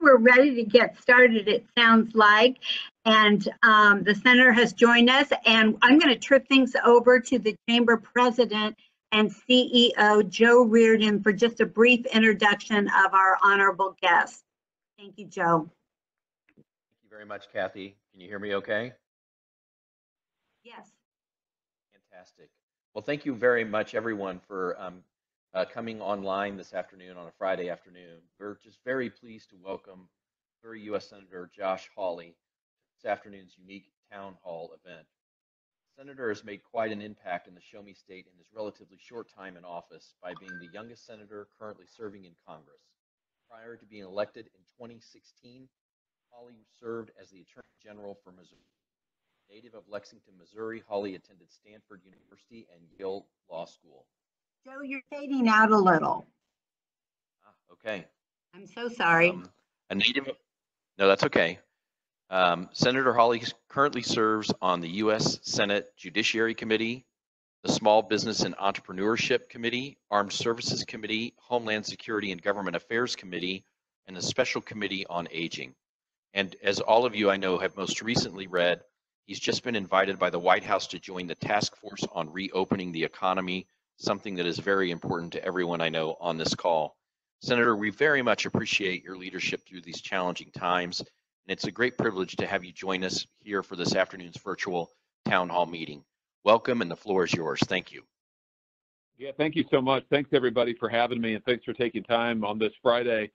we're ready to get started, it sounds like. And the senator has joined us, and I'm going to turn things over to the Chamber President and CEO, Joe Reardon, for just a brief introduction of our honorable guest. Thank you, Joe. Thank you very much, Kathy. Can you hear me okay? Yes. Fantastic. Well, thank you very much, everyone, for coming online this afternoon on a Friday afternoon. We're just very pleased to welcome US Senator Josh Hawley to this afternoon's unique town hall event. The senator has made quite an impact in the Show Me State in his relatively short time in office by being the youngest senator currently serving in Congress. Prior to being elected in 2016, Hawley served as the Attorney General for Missouri. Native of Lexington, Missouri, Hawley attended Stanford University and Yale Law School. Joe, you're fading out a little. Okay. I'm so sorry. No, that's okay. Senator Hawley currently serves on the U.S. Senate Judiciary Committee, the Small Business and Entrepreneurship Committee, Armed Services Committee, Homeland Security and Government Affairs Committee, and the Special Committee on Aging. And as all of you I know have most recently read, he's just been invited by the White House to join the task force on reopening the economy, something that is very important to everyone I know on this call. Senator, we very much appreciate your leadership through these challenging times, and it's a great privilege to have you join us here for this afternoon's virtual town hall meeting. Welcome, and the floor is yours. Thank you. Yeah, thank you so much. Thanks everybody for having me, and thanks for taking time on this Friday.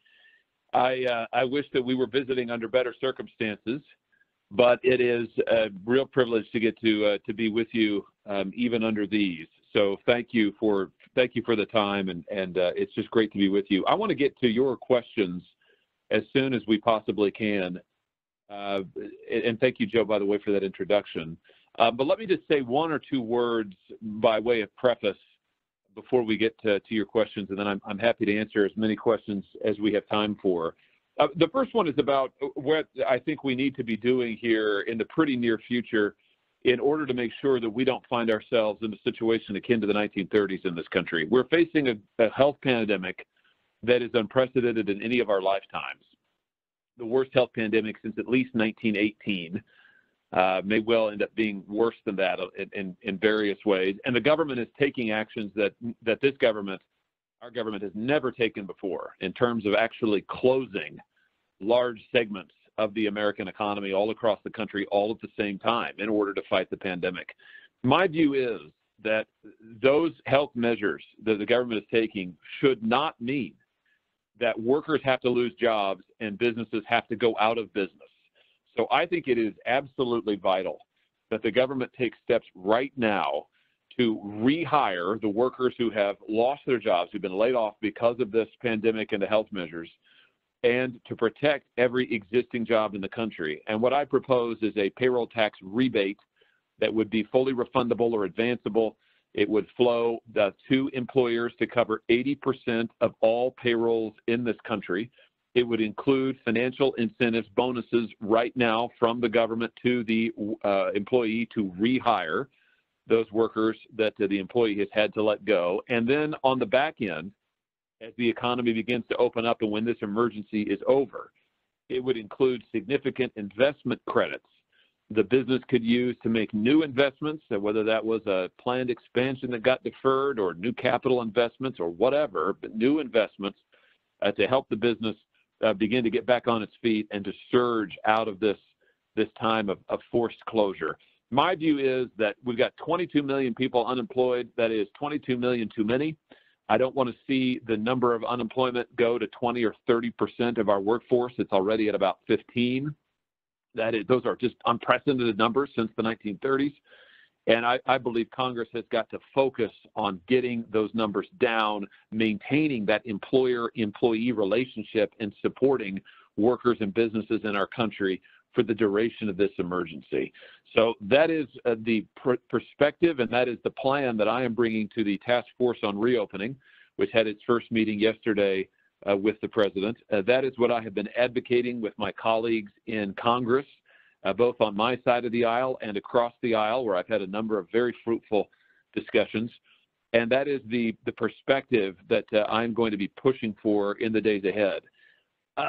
I wish that we were visiting under better circumstances, but it is a real privilege to get to be with you even under these. So thank you for the time, and it's just great to be with you. I want to get to your questions as soon as we possibly can. And thank you, Joe, by the way, for that introduction. But let me just say one or two words by way of preface before we get to your questions, and then I'm happy to answer as many questions as we have time for. The first one is about what I think we need to be doing here in the pretty near future in order to make sure that we don't find ourselves in a situation akin to the 1930s in this country. We're facing a health pandemic that is unprecedented in any of our lifetimes. The worst health pandemic since at least 1918. May well end up being worse than that in various ways. And the government is taking actions that this government, our government, has never taken before in terms of actually closing large segments of the American economy all across the country all at the same time in order to fight the pandemic. My view is that those health measures that the government is taking should not mean that workers have to lose jobs and businesses have to go out of business. So I think it is absolutely vital that the government takes steps right now to rehire the workers who have lost their jobs, who've been laid off because of this pandemic and the health measures, and to protect every existing job in the country. And what I propose is a payroll tax rebate that would be fully refundable or advanceable. It would flow to employers to cover 80% of all payrolls in this country. It would include financial incentives, bonuses right now from the government to the employee to rehire those workers that the employee has had to let go. And then on the back end, as the economy begins to open up and when this emergency is over, it would include significant investment credits the business could use to make new investments, whether that was a planned expansion that got deferred or new capital investments or whatever, but new investments to help the business begin to get back on its feet and to surge out of this time of forced closure. My view is that we've got 22 million people unemployed. That is 22 million too many. I don't want to see the number of unemployment go to 20 or 30% of our workforce. It's already at about 15. Those are just unprecedented numbers since the 1930s. And I believe Congress has got to focus on getting those numbers down, maintaining that employer-employee relationship, and supporting workers and businesses in our country for the duration of this emergency. So that is the perspective, and that is the plan that I am bringing to the Task Force on Reopening, which had its first meeting yesterday with the President. That is what I have been advocating with my colleagues in Congress, both on my side of the aisle and across the aisle, where I've had a number of very fruitful discussions. And that is the perspective that I'm going to be pushing for in the days ahead.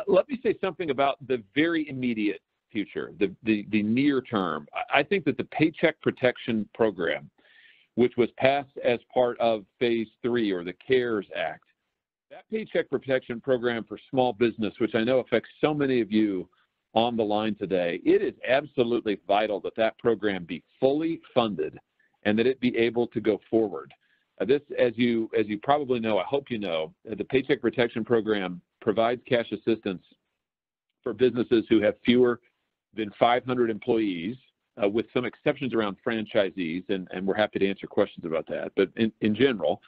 Let me say something about the very immediate future, the near term. I think that the Paycheck Protection Program, which was passed as part of Phase 3 or the CARES Act, that Paycheck Protection Program for small business, which I know affects so many of you on the line today, it is absolutely vital that that program be fully funded and that it be able to go forward. This, as you probably know, I hope you know, the Paycheck Protection Program provides cash assistance for businesses who have fewer than 500 employees, with some exceptions around franchisees, and we're happy to answer questions about that. But in general,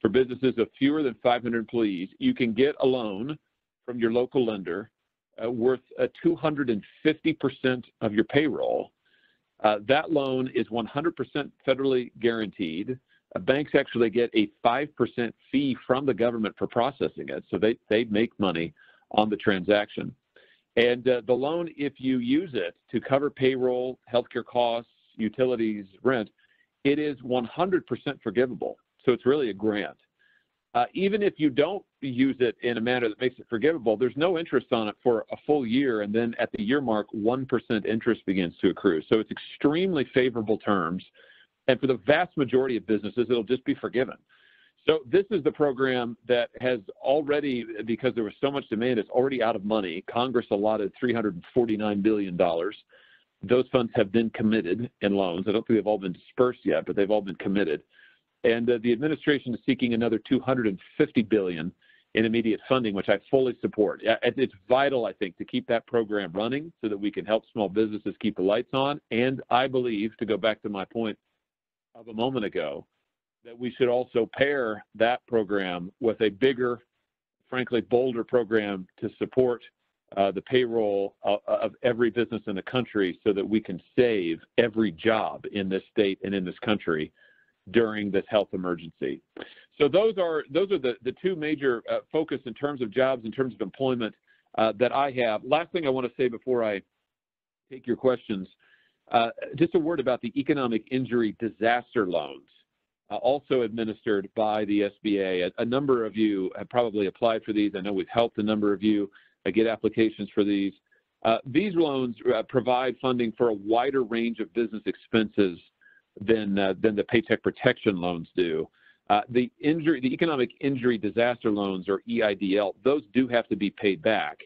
for businesses of fewer than 500 employees, you can get a loan from your local lender worth 250% of your payroll. That loan is 100% federally guaranteed. Banks actually get a 5% fee from the government for processing it, so they make money on the transaction. And the loan, if you use it to cover payroll, healthcare costs, utilities, rent, it is 100% forgivable. So it's really a grant. Even if you don't use it in a manner that makes it forgivable, there's no interest on it for a full year, and then at the year mark, 1% interest begins to accrue. So it's extremely favorable terms, and for the vast majority of businesses, it'll just be forgiven. So this is the program that has already, because there was so much demand, it's already out of money. Congress allotted $349 billion. Those funds have been committed in loans. I don't think they've all been dispersed yet, but they've all been committed. And the administration is seeking another $250 billion in immediate funding, which I fully support. It's vital, I think, to keep that program running so that we can help small businesses keep the lights on. And I believe, to go back to my point of a moment ago, that we should also pair that program with a bigger, frankly, bolder program to support the payroll of every business in the country so that we can save every job in this state and in this country during this health emergency. So those are the two major focus in terms of jobs, in terms of employment that I have. Last thing I want to say before I take your questions, just a word about the economic injury disaster loans, also administered by the SBA. A number of you have probably applied for these. I know we've helped a number of you get applications for these. These loans provide funding for a wider range of business expenses than the Paycheck Protection loans do. The economic injury disaster loans, or EIDL, those do have to be paid back.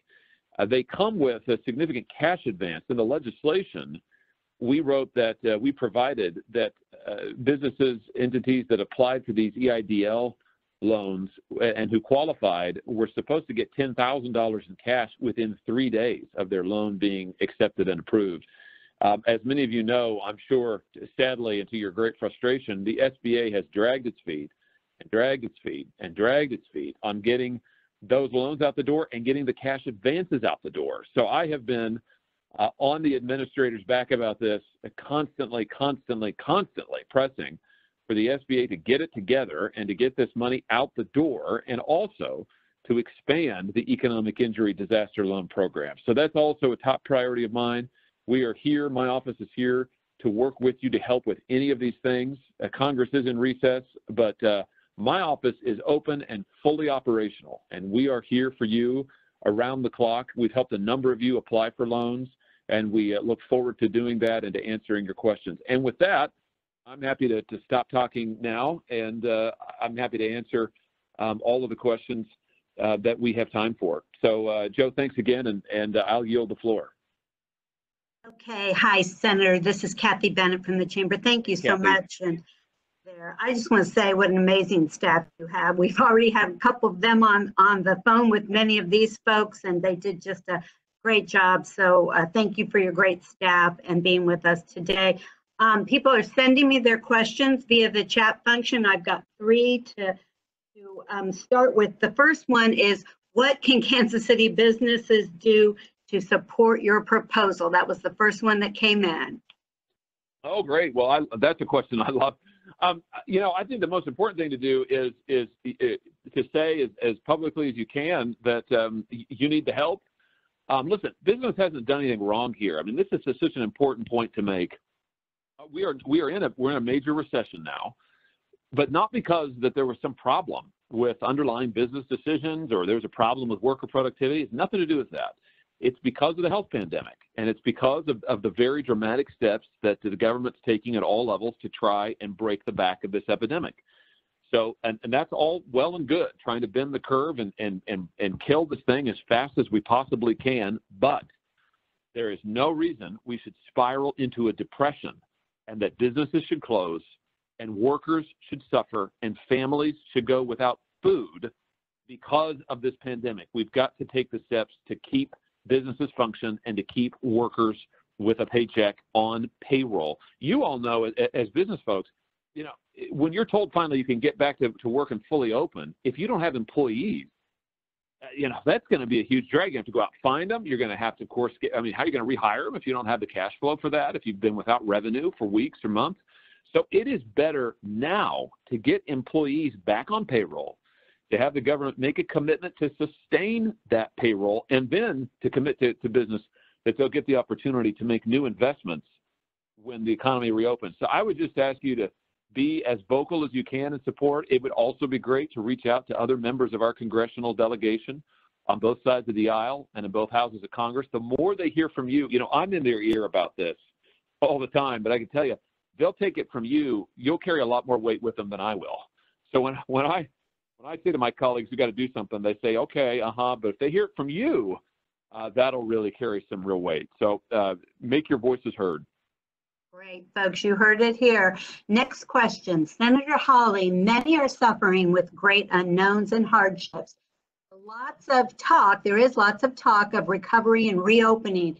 They come with a significant cash advance. In the legislation, we wrote that we provided that businesses, entities that applied for these EIDL loans and who qualified were supposed to get $10,000 in cash within 3 days of their loan being accepted and approved. As many of you know, I'm sure, sadly, and to your great frustration, the SBA has dragged its feet and dragged its feet and dragged its feet on getting those loans out the door and getting the cash advances out the door. So I have been on the administrator's back about this, constantly pressing for the SBA to get it together and to get this money out the door, and also to expand the economic injury disaster loan program. So that's also a top priority of mine. We are here, my office is here to work with you to help with any of these things. Congress is in recess, but my office is open and fully operational, and we are here for you around the clock. We've helped a number of you apply for loans, and we look forward to doing that and to answering your questions. And with that, I'm happy to stop talking now, and I'm happy to answer all of the questions that we have time for. So, Joe, thanks again, and I'll yield the floor. Okay. Hi, Senator. This is Kathy Bennett from the Chamber. Thank you so much. And I just want to say what an amazing staff you have. We've already had a couple of them on the phone with many of these folks, and they did just a great job. So thank you for your great staff and being with us today. People are sending me their questions via the chat function. I've got 3 to start with. The first one is, what can Kansas City businesses do to support your proposal? That was the first one that came in. Oh, great. Well, that's a question I love. I think the most important thing to do is to say as publicly as you can that you need the help. Listen, business hasn't done anything wrong here. I mean, this is such an important point to make. We're in a major recession now, but not because that there was some problem with underlying business decisions or there's a problem with worker productivity. It's nothing to do with that. It's because of the health pandemic, and it's because of the very dramatic steps that the government's taking at all levels to try and break the back of this epidemic. So, and that's all well and good, trying to bend the curve and kill this thing as fast as we possibly can, but there is no reason we should spiral into a depression and that businesses should close and workers should suffer and families should go without food because of this pandemic. We've got to take the steps to keep businesses function and to keep workers with a paycheck on payroll. You all know, as business folks, you know, when you're told finally you can get back to work and fully open, if you don't have employees, you know, that's going to be a huge drag. You have to go out and find them. You're going to have to, of course, how are you going to rehire them if you don't have the cash flow for that, if you've been without revenue for weeks or months? So it is better now to get employees back on payroll, to have the government make a commitment to sustain that payroll, and then to commit to business that they'll get the opportunity to make new investments when the economy reopens. So I would just ask you to be as vocal as you can in support. It would also be great to reach out to other members of our congressional delegation on both sides of the aisle and in both houses of Congress. The more they hear from you, you know, I'm in their ear about this all the time, but I can tell you, they'll take it from you. You'll carry a lot more weight with them than I will. So when I say to my colleagues, we got to do something, they say, okay, but if they hear it from you, that'll really carry some real weight. So make your voices heard. Great, folks, you heard it here. Next question, Senator Hawley, many are suffering with great unknowns and hardships. There is lots of talk of recovery and reopening.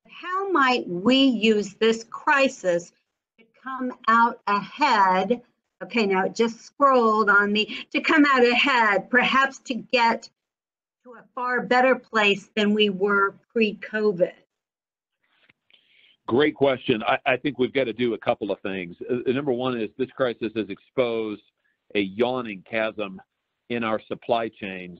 How might we use this crisis to come out ahead? Okay, now it just scrolled on me. To come out ahead, perhaps to get to a far better place than we were pre-COVID. Great question. I think we've got to do a couple of things. Number one is this crisis has exposed a yawning chasm in our supply chains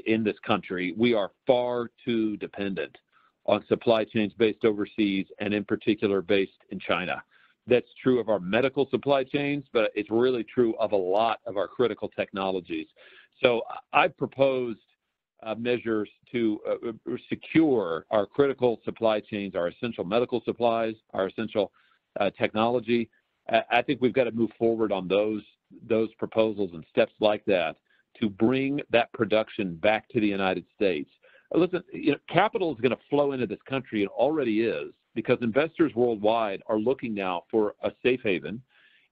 in this country. We are far too dependent on supply chains based overseas and in particular based in China. That's true of our medical supply chains, but it's really true of a lot of our critical technologies. So I've proposed measures to secure our critical supply chains, our essential medical supplies, our essential technology. I think we've got to move forward on those proposals and steps like that to bring that production back to the United States. Listen, you know, capital is going to flow into this country, and already is, because investors worldwide are looking now for a safe haven,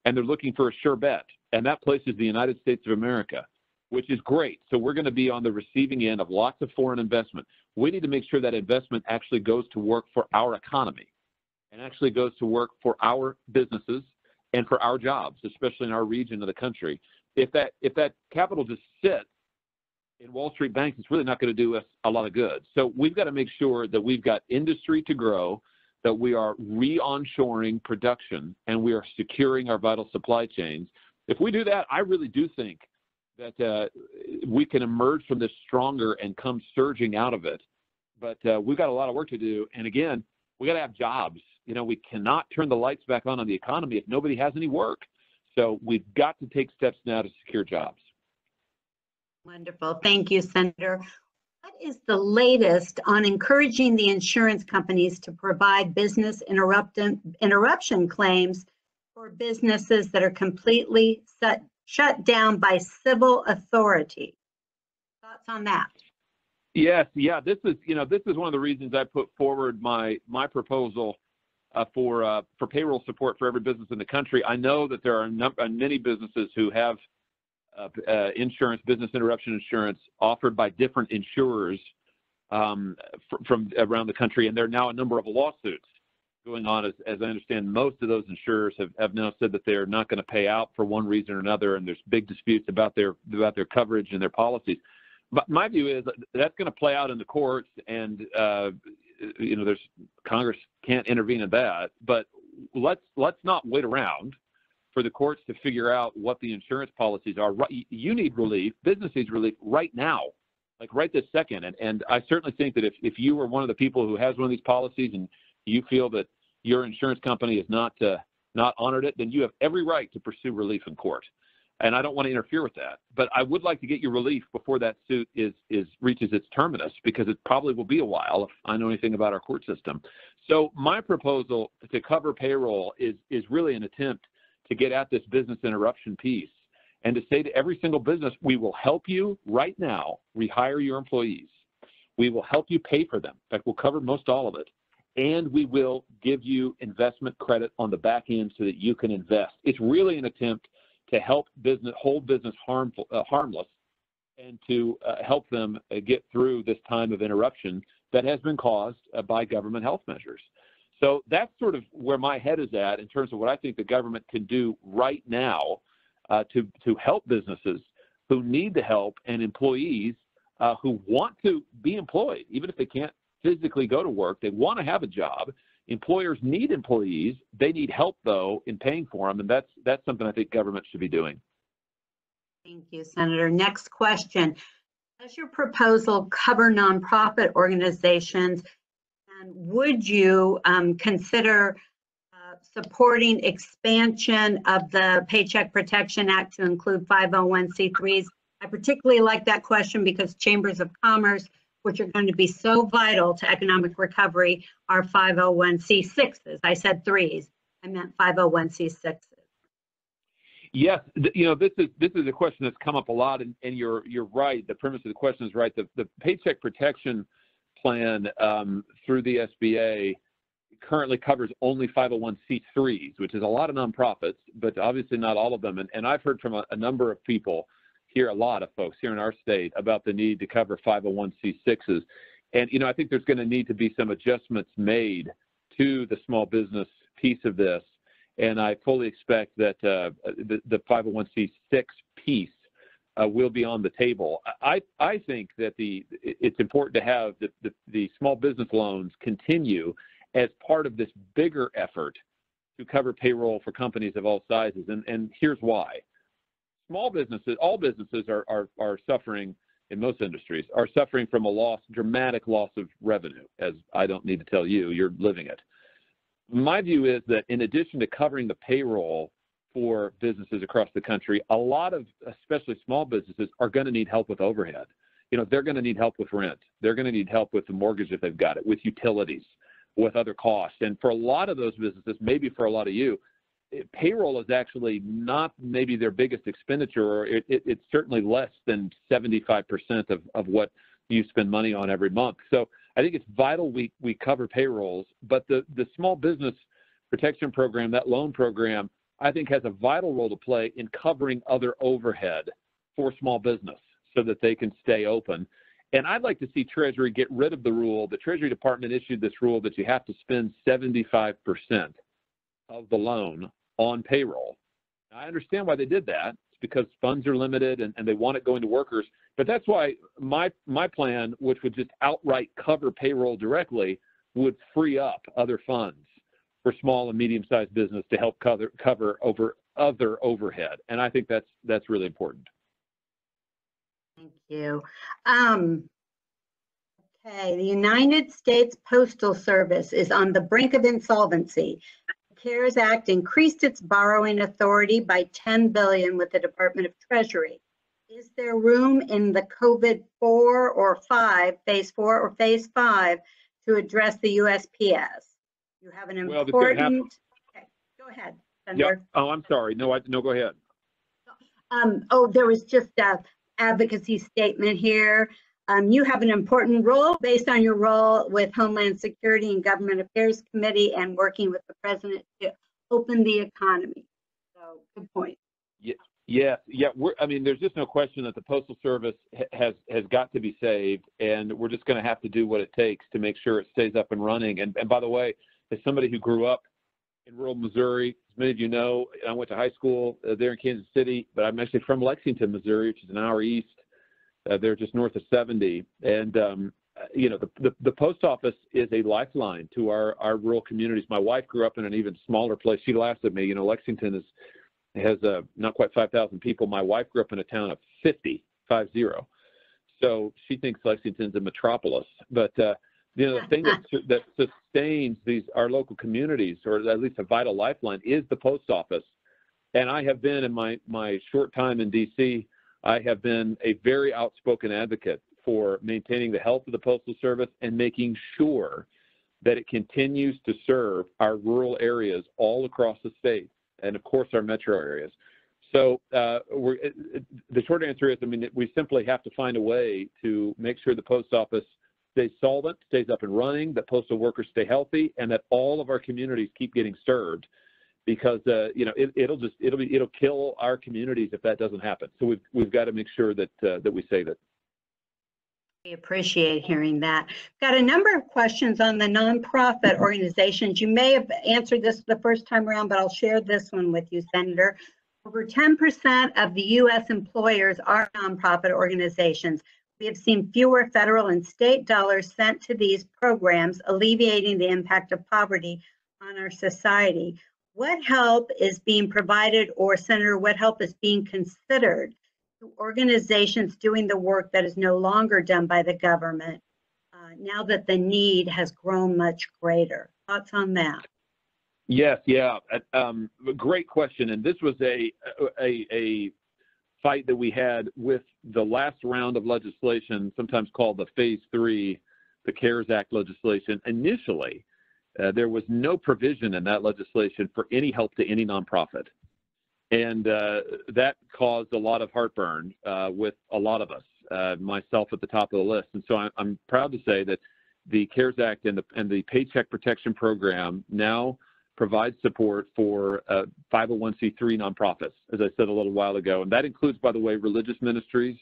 and they're looking for a sure bet, and that place is the United States of America, which is great. So we're going to be on the receiving end of lots of foreign investment. We need to make sure that investment actually goes to work for our economy and actually goes to work for our businesses and for our jobs, especially in our region of the country. If that capital just sits in Wall Street banks, it's really not going to do us a lot of good. So we've got to make sure that we've got industry to grow, that we are re-onshoring production, and we are securing our vital supply chains. If we do that, I really do think that we can emerge from this stronger and come surging out of it. But we've got a lot of work to do. And again, we got to have jobs. You know, we cannot turn the lights back on the economy if nobody has any work. So we've got to take steps now to secure jobs. Wonderful. Thank you, Senator. What is the latest on encouraging the insurance companies to provide business interruption claims for businesses that are completely shut down by civil authority? Thoughts on that? Yes, yeah. This is one of the reasons I put forward my proposal for payroll support for every business in the country. I know that there are many businesses who have insurance, business interruption insurance, offered by different insurers from around the country, and there are now a number of lawsuits going on. As I understand, most of those insurers have now said that they're not going to pay out for one reason or another, and there's big disputes about their coverage and their policies. But my view is that's going to play out in the courts, and there's Congress can't intervene in that. But let's not wait around for the courts to figure out what the insurance policies are. You need relief, business needs relief right now, like right this second. And I certainly think that if you are one of the people who has one of these policies and you feel that your insurance company has not honored it, then you have every right to pursue relief in court. and I don't want to interfere with that. But I would like to get your relief before that suit reaches its terminus, because it probably will be a while if I know anything about our court system. So my proposal to cover payroll is really an attempt to get at this business interruption piece, and to say to every single business, we will help you right now rehire your employees. We will help you pay for them. In fact, we'll cover most all of it. And we will give you investment credit on the back end so that you can invest. It's really an attempt to help hold business harmless, and to help them get through this time of interruption that has been caused by government health measures. So that's sort of where my head is at in terms of what I think the government can do right now to help businesses who need the help, and employees who want to be employed, even if they can't physically go to work. They want to have a job. Employers need employees. They need help, though, in paying for them, and that's something I think government should be doing. Thank you, Senator. Next question. Does your proposal cover nonprofit organizations, and would you consider supporting expansion of the Paycheck Protection Act to include 501c3s? I particularly like that question because chambers of commerce, which are going to be so vital to economic recovery, are 501c6s. I said 3s. I meant 501c6s. Yes, this is a question that's come up a lot, and you're right. The premise of the question is right. The Paycheck Protection Plan through the SBA currently covers only 501c3s, which is a lot of nonprofits, but obviously not all of them. And I've heard from a number of people here, a lot of folks here in our state, about the need to cover 501c6s. And, I think there's going to need to be some adjustments made to the small business piece of this. And I fully expect that the 501c6 piece will be on the table. I think that it's important to have the small business loans continue as part of this bigger effort to cover payroll for companies of all sizes. And here's why. Small businesses, all businesses are suffering, in most industries, are suffering from a dramatic loss of revenue, as I don't need to tell you, you're living it. My view is that in addition to covering the payroll for businesses across the country, a lot of, especially small businesses, are going to need help with overhead. They're going to need help with rent. They're going to need help with the mortgage if they've got it, with utilities, with other costs. And for a lot of those businesses, maybe for a lot of you, payroll is actually not maybe their biggest expenditure, or it's certainly less than 75% of what you spend money on every month. So I think it's vital we cover payrolls, but the Small Business Protection Program, that loan program, I think has a vital role to play in covering other overhead for small business so that they can stay open. And I'd like to see Treasury get rid of the rule. The Treasury Department issued this rule that you have to spend 75% of the loan on payroll. I understand why they did that. It's because funds are limited and they want it going to workers. But that's why my plan, which would just outright cover payroll directly, would free up other funds for small and medium-sized business to help cover over other overhead. And I think that's really important. Thank you. Okay, the United States Postal Service is on the brink of insolvency. The CARES Act increased its borrowing authority by $10 billion with the Department of Treasury. Is there room in the COVID phase 4 or phase 5 to address the USPS? You have an important. Okay, go ahead, Senator. Yep. Oh, I'm sorry. No, go ahead. There was just an advocacy statement here. You have an important role based on your role with Homeland Security and Government Affairs Committee and working with the President to open the economy. So, good point. Yeah. There's just no question that the Postal Service has got to be saved, and we're just going to have to do what it takes to make sure it stays up and running. And by the way, as somebody who grew up in rural Missouri, as many of you know, I went to high school there in Kansas City, but I'm actually from Lexington, Missouri, which is an hour east. They're just north of 70. And, the post office is a lifeline to our rural communities. My wife grew up in an even smaller place. She laughs at me. Lexington has not quite 5,000 people. My wife grew up in a town of 50. So she thinks Lexington's a metropolis. But, the thing that sustains our local communities, or at least a vital lifeline, is the post office. And I have been, in my short time in D.C., I have been a very outspoken advocate for maintaining the health of the Postal Service and making sure that it continues to serve our rural areas all across the state, and of course our metro areas. So the short answer is, I mean, we simply have to find a way to make sure the post office stays solvent, stays up and running, that postal workers stay healthy, and that all of our communities keep getting served. Because you know, it'll kill our communities if that doesn't happen. So we've got to make sure that that we save it. We appreciate hearing that. Got a number of questions on the nonprofit organizations. You may have answered this the first time around, but I'll share this one with you, Senator. Over 10% of the U.S. employers are nonprofit organizations. We have seen fewer federal and state dollars sent to these programs, alleviating the impact of poverty on our society. What help is being provided, or Senator, what help is being considered to organizations doing the work that is no longer done by the government now that the need has grown much greater? Thoughts on that? Yes, yeah, great question. And this was a fight that we had with the last round of legislation, sometimes called the Phase 3, the CARES Act legislation. Initially, there was no provision in that legislation for any help to any nonprofit. And that caused a lot of heartburn with a lot of us, myself at the top of the list. And so I'm proud to say that the CARES Act and the Paycheck Protection Program now provides support for 501c3 nonprofits, as I said a little while ago. And that includes, by the way, religious ministries,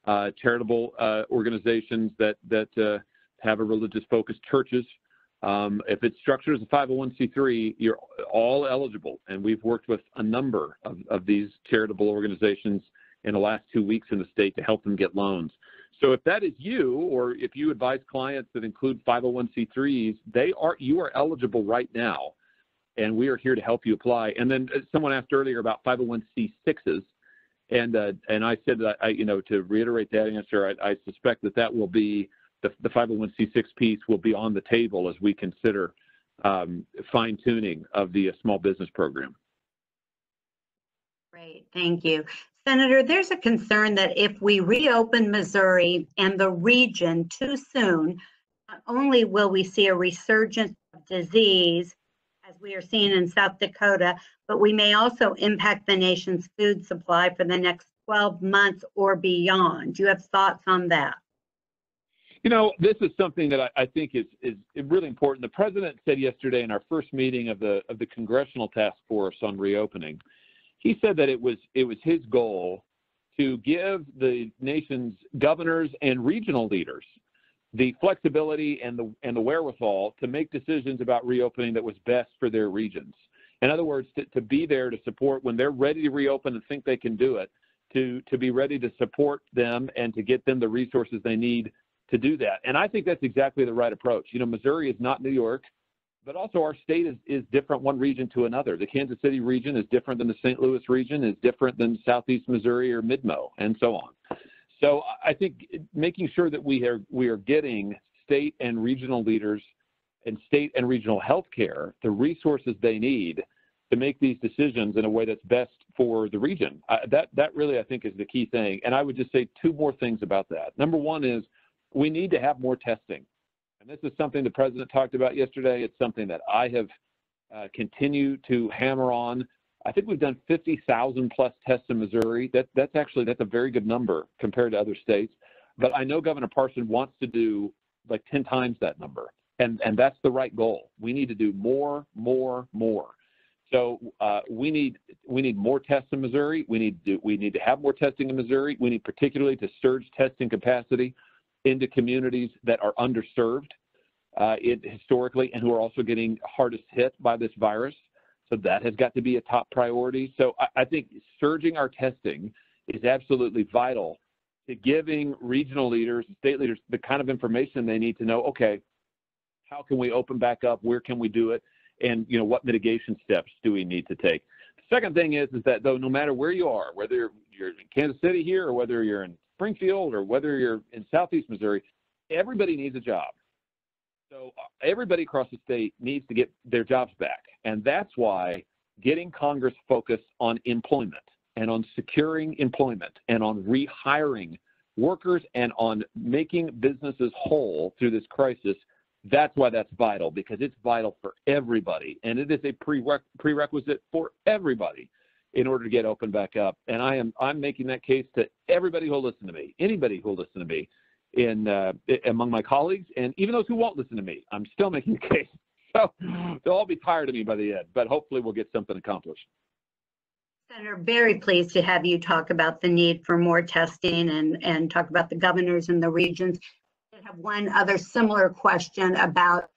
charitable organizations that have a religious focus, churches. If it's structured as a 501c3, you're all eligible. And we've worked with a number of these charitable organizations in the last 2 weeks in the state to help them get loans. So if that is you, or if you advise clients that include 501c3s, you are eligible right now. And we are here to help you apply. And then someone asked earlier about 501c6s. And I said that, to reiterate that answer, I suspect that will be, the 501c6 piece will be on the table as we consider fine-tuning of the small business program. Great, thank you. Senator, there's a concern that if we reopen Missouri and the region too soon, not only will we see a resurgence of disease, as we are seeing in South Dakota, but we may also impact the nation's food supply for the next 12 months or beyond. Do you have thoughts on that? This is something that I think is really important. The president said yesterday in our first meeting of the Congressional Task Force on reopening, he said that it was his goal to give the nation's governors and regional leaders the flexibility and the wherewithal to make decisions about reopening that was best for their regions. In other words, to be there to support when they're ready to reopen and think they can do it, to be ready to support them and to get them the resources they need to do that. And I think that's exactly the right approach. Missouri is not New York, but also our state is different one region to another. The Kansas City region is different than the St. Louis region, is different than Southeast Missouri or Mid-Mo, and so on. So I think making sure that we are getting state and regional leaders and state and regional healthcare the resources they need to make these decisions in a way that's best for the region. That really, I think, is the key thing. And I would just say two more things about that. Number one is we need to have more testing. And this is something the president talked about yesterday. It's something that I have continued to hammer on. I think we've done 50,000 plus tests in Missouri. That's a very good number compared to other states. But I know Governor Parson wants to do like 10 times that number. And that's the right goal. We need to do more. So we need more tests in Missouri. We need to have more testing in Missouri. We need particularly to surge testing capacity into communities that are underserved historically and who are also getting hardest hit by this virus. So that has got to be a top priority. So I think surging our testing is absolutely vital to giving regional leaders, state leaders, the kind of information they need to know, okay, how can we open back up? Where can we do it? And, what mitigation steps do we need to take? The second thing is that, though, no matter where you are, whether you're in Kansas City here or whether you're in Springfield or whether you're in Southeast Missouri, everybody needs a job. So everybody across the state needs to get their jobs back. And that's why getting Congress focused on employment and on securing employment and on rehiring workers and on making businesses whole through this crisis, that's why that's vital, because it's vital for everybody. And it is a prerequisite for everybody in order to get open back up. And I'm making that case to everybody who'll listen to me, anybody who'll listen to me among my colleagues, and even those who won't listen to me, I'm still making the case. So they'll all be tired of me by the end, but hopefully we'll get something accomplished. Senator, very pleased to have you talk about the need for more testing and talk about the governors and the regions. I have one other similar question about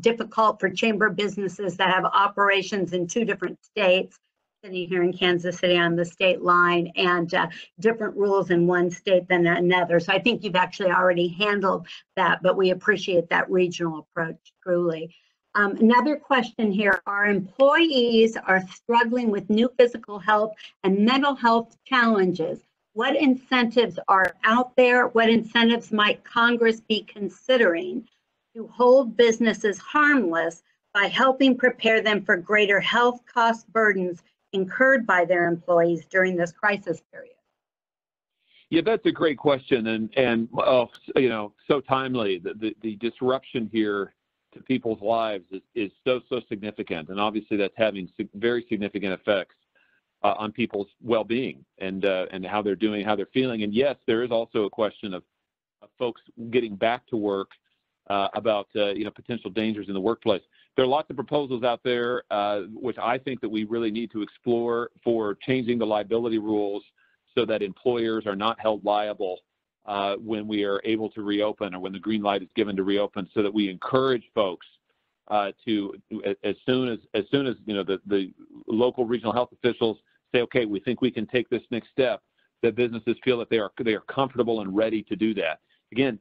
difficult for chamber businesses that have operations in 2 different states, sitting here in Kansas City on the state line, and different rules in one state than another. So I think you've actually already handled that, but we appreciate that regional approach truly. Another question here, our employees are struggling with new physical health and mental health challenges. What incentives are out there? What incentives might Congress be considering to hold businesses harmless by helping prepare them for greater health cost burdens incurred by their employees during this crisis period? Yeah, that's a great question, and so timely. The disruption here to people's lives is so significant, and obviously that's having very significant effects on people's well-being and how they're doing, how they're feeling. And yes, there is also a question of folks getting back to work, about potential dangers in the workplace. There are lots of proposals out there, which I think that we really need to explore for changing the liability rules so that employers are not held liable when we are able to reopen, or when the green light is given to reopen, so that we encourage folks to, as soon as the local regional health officials say, okay, we think we can take this next step, that businesses feel that they are comfortable and ready to do that. Again,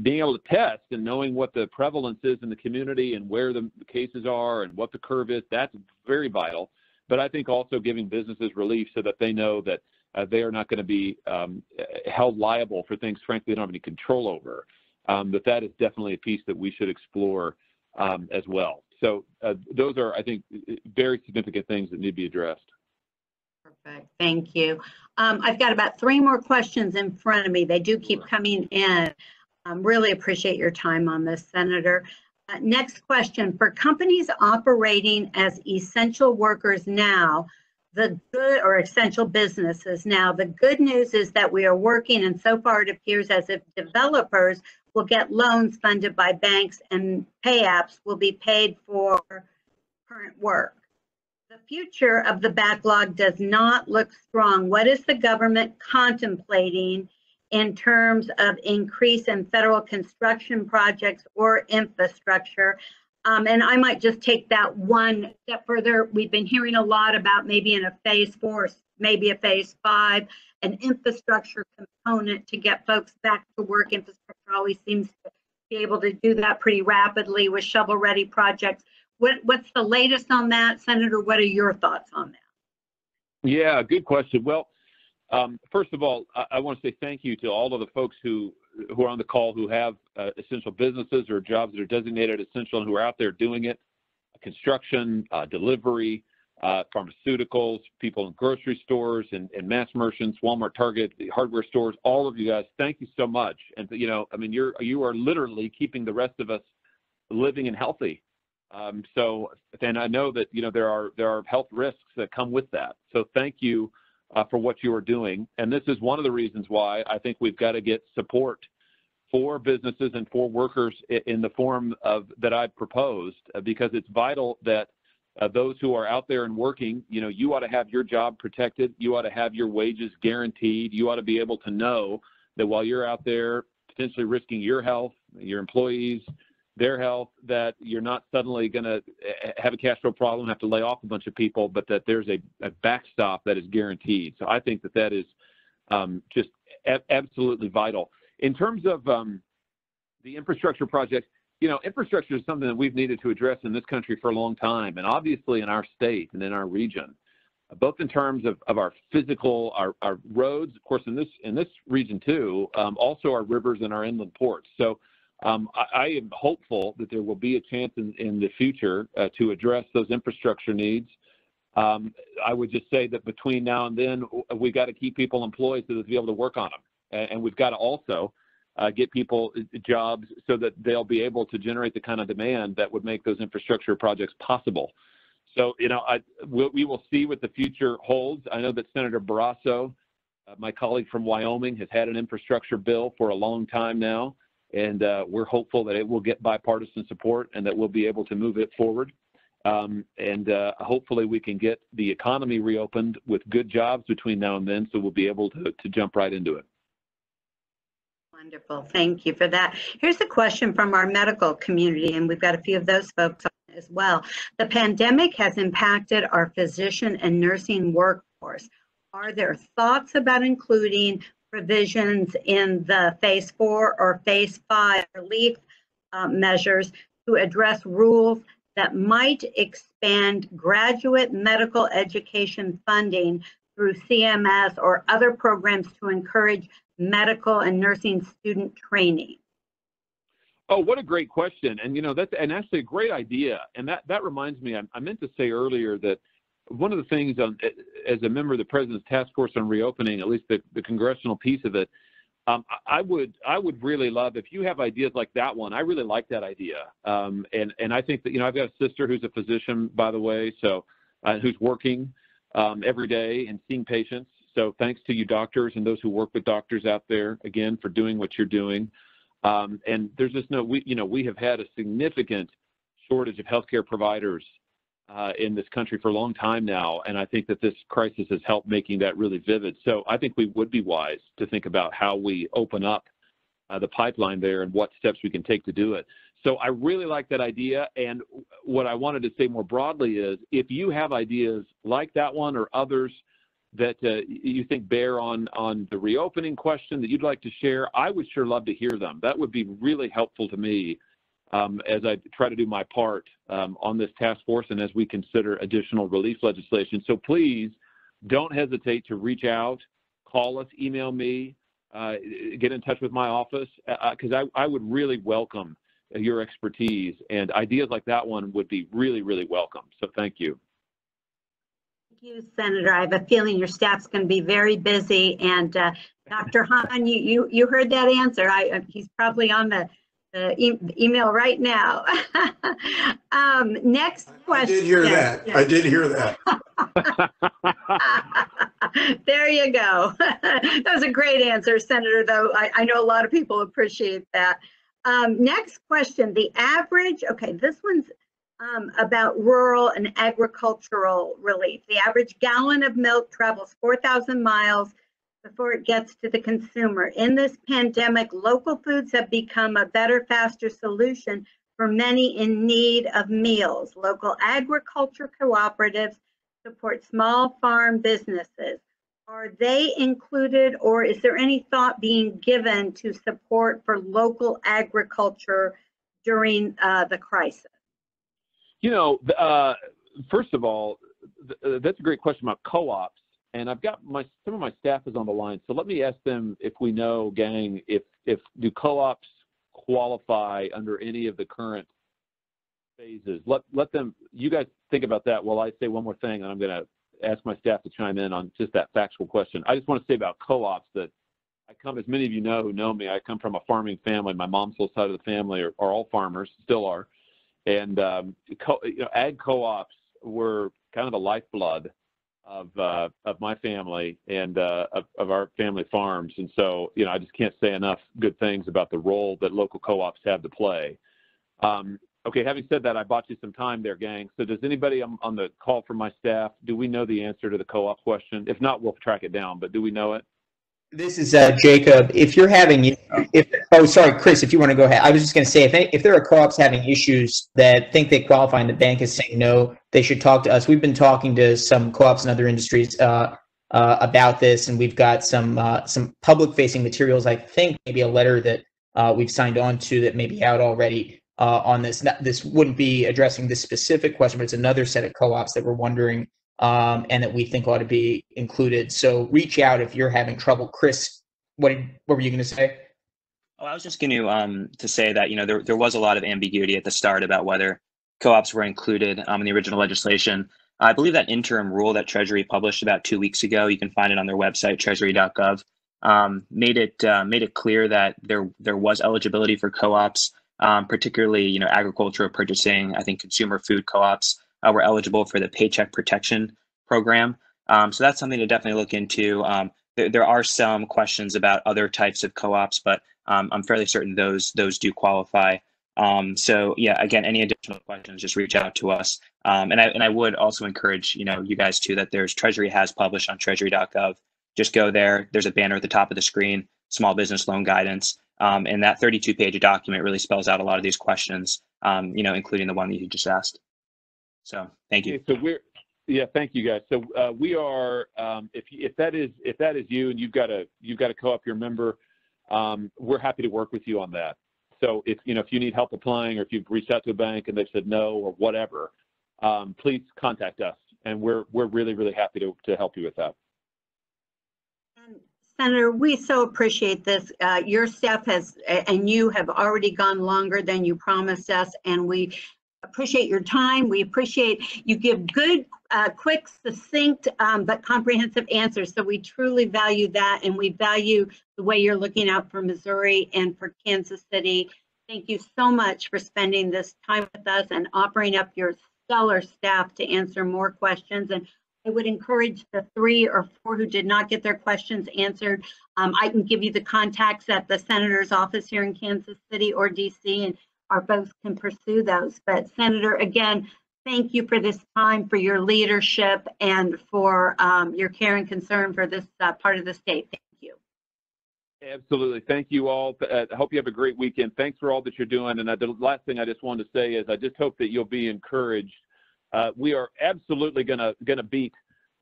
being able to test and knowing what the prevalence is in the community and where the cases are and what the curve is, that's very vital. But I think also giving businesses relief so that they know that they are not going to be held liable for things, frankly, they don't have any control over. That is definitely a piece that we should explore as well. So those are, I think, very significant things that need to be addressed. Perfect. Thank you. I've got about 3 more questions in front of me. They do keep coming in. Really appreciate your time on this, Senator. Next question. For companies operating as essential workers now, or essential businesses now, the good news is that we are working, and so far it appears as if developers will get loans funded by banks and pay apps will be paid for current work. The future of the backlog does not look strong. What is the government contemplating in terms of increase in federal construction projects or infrastructure? And I might just take that one step further. We've been hearing a lot about maybe in a phase 4, maybe a phase 5, an infrastructure component to get folks back to work. Infrastructure always seems to be able to do that pretty rapidly with shovel-ready projects. What's the latest on that, Senator? What are your thoughts on that? Yeah, good question. Well, first of all, I want to say thank you to all of the folks who are on the call who have essential businesses or jobs that are designated essential and who are out there doing it. Construction, delivery, pharmaceuticals, people in grocery stores and mass merchants, Walmart, Target, hardware stores, all of you guys, thank you so much. And, you are literally keeping the rest of us living and healthy. And I know that, there are health risks that come with that. So thank you for what you are doing. And this is one of the reasons why I think we've got to get support for businesses and for workers in the form of that I've proposed, because it's vital that those who are out there and working, you ought to have your job protected. You ought to have your wages guaranteed. You ought to be able to know that while you're out there potentially risking your health, your employees, their health, that you're not suddenly going to have a cash flow problem, have to lay off a bunch of people, but that there's a backstop that is guaranteed. So I think that is just absolutely vital. In terms of the infrastructure projects, infrastructure is something that we've needed to address in this country for a long time, and obviously in our state and in our region, both in terms of our physical, our roads, of course, in this region too, also our rivers and our inland ports. So I am hopeful that there will be a chance in the future to address those infrastructure needs. I would just say that between now and then, we got to keep people employed so that they'll be able to work on them. And we've got to also get people jobs so that they'll be able to generate the kind of demand that would make those infrastructure projects possible. So, we will see what the future holds. I know that Senator Barrasso, my colleague from Wyoming, has had an infrastructure bill for a long time now, and we're hopeful that it will get bipartisan support and that we'll be able to move it forward. Hopefully we can get the economy reopened with good jobs between now and then, so we'll be able to jump right into it. Wonderful. Thank you for that. Here's a question from our medical community, and we've got a few of those folks on as well. The pandemic has impacted our physician and nursing workforce. Are there thoughts about including provisions in the phase 4 or phase 5 relief measures to address rules that might expand graduate medical education funding through CMS or other programs to encourage medical and nursing student training? Oh, what a great question. And, that's actually a great idea. And that reminds me, I meant to say earlier that one of the things as a member of the President's Task Force on Reopening, at least the congressional piece of it, I would really love if you have ideas like that one. I really like that idea. And I think that, I've got a sister who's a physician, by the way, so who's working every day and seeing patients. So thanks to you doctors and those who work with doctors out there, again, for doing what you're doing. And there's just we have had a significant shortage of healthcare providers in this country for a long time now, and I think that this crisis has helped making that really vivid. So I think we would be wise to think about how we open up the pipeline there and what steps we can take to do it. So I really like that idea, and what I wanted to say more broadly is if you have ideas like that one or others that you think bear on the reopening question that you'd like to share, I would sure love to hear them. That would be really helpful to me as I try to do my part on this task force and as we consider additional relief legislation. So please don't hesitate to reach out, call us, email me, get in touch with my office, because I would really welcome your expertise, and ideas like that one would be really, really welcome. So thank you. Thank you, Senator. I have a feeling your staff's going to be very busy, and Dr. Hahn, you heard that answer. He's probably on the email right now. Next question. I did hear that. Yeah. I did hear that. There you go. That was a great answer, Senator, though. I know a lot of people appreciate that. Next question. The average, okay, this one's about rural and agricultural relief. The average gallon of milk travels 4,000 miles before it gets to the consumer. In this pandemic, local foods have become a better, faster solution for many in need of meals. Local agriculture cooperatives support small farm businesses. Are they included, or is there any thought being given to support for local agriculture during the crisis? First of all, that's a great question about co-ops. And I've got some of my staff is on the line, so let me ask them if we know, gang, if do co-ops qualify under any of the current phases? Let them. You guys think about that while I say one more thing, and I'm going to ask my staff to chime in on just that factual question. I just want to say about co-ops that as many of you know who know me, I come from a farming family. My mom's whole side of the family are all farmers, still are, and ag co-ops were kind of the lifeblood of my family and of our family farms. And so, I just can't say enough good things about the role that local co-ops have to play. Okay, having said that, I bought you some time there, gang. So does anybody on the call from my staff, do we know the answer to the co-op question? If not, we'll track it down, but do we know it? This is Jacob. If you're having, sorry, Chris, if you want to go ahead. I was just going to say, if there are co-ops having issues that think they qualify and the bank is saying no, they should talk to us. We've been talking to some co-ops and other industries about this, and we've got some public-facing materials. I think maybe a letter that we've signed on to that may be out already on this. This wouldn't be addressing this specific question, but it's another set of co-ops that we're wondering and that we think ought to be included. So reach out if you're having trouble. Chris, what were you going to say? Oh, I was just going to say that there was a lot of ambiguity at the start about whether co-ops were included in the original legislation. I believe that interim rule that Treasury published about 2 weeks ago, you can find it on their website, treasury.gov, made it clear that there was eligibility for co-ops, particularly agricultural purchasing. I think consumer food co-ops were eligible for the Paycheck Protection Program. So that's something to definitely look into. There are some questions about other types of co-ops, but I'm fairly certain those do qualify. So yeah, again, any additional questions, just reach out to us. And I would also encourage you guys too, that Treasury has published on treasury.gov. Just go there. There's a banner at the top of the screen, small business loan guidance, and that 32-page document really spells out a lot of these questions, including the one that you just asked. So thank you. Okay, so thank you guys. So we are, if that is you and you've got a co-op you're a member, we're happy to work with you on that. So if you need help applying, or if you've reached out to a bank and they've said no or whatever, please contact us, and we're really happy to help you with that. And Senator, we so appreciate this. Your staff and you have already gone longer than you promised us, and we appreciate your time. We appreciate you give good, quick, succinct, but comprehensive answers. So we truly value that, and we value the way you're looking out for Missouri and for Kansas City. Thank you so much for spending this time with us and offering up your stellar staff to answer more questions. And I would encourage the 3 or 4 who did not get their questions answered. I can give you the contacts at the Senator's office here in Kansas City or DC, and our folks can pursue those. But Senator, again, thank you for this time, for your leadership, and for your care and concern for this part of the state. Thank you. Absolutely. Thank you all. I hope you have a great weekend. Thanks for all that you're doing. And the last thing I just wanted to say is I just hope that you'll be encouraged. We are absolutely gonna beat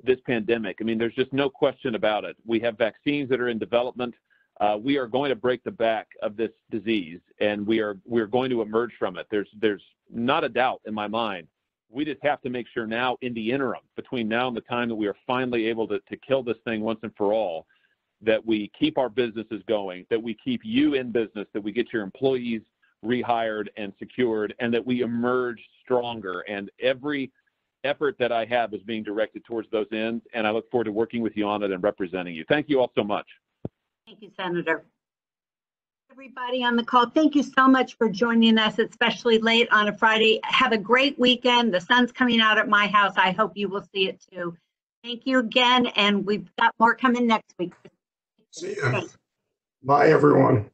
this pandemic. I mean, there's just no question about it. We have vaccines that are in development. We are going to break the back of this disease, and we're going to emerge from it. There's not a doubt in my mind. We just have to make sure now, in the interim, between now and the time that we are finally able to kill this thing once and for all, that we keep our businesses going, that we keep you in business, that we get your employees rehired and secured, and that we emerge stronger. And every effort that I have is being directed towards those ends, and I look forward to working with you on it and representing you. Thank you all so much. Thank you, Senator. Everybody on the call, thank you so much for joining us, especially late on a Friday. Have a great weekend. The sun's coming out at my house. I hope you will see it too. Thank you again, and we've got more coming next week. See you. Bye, everyone.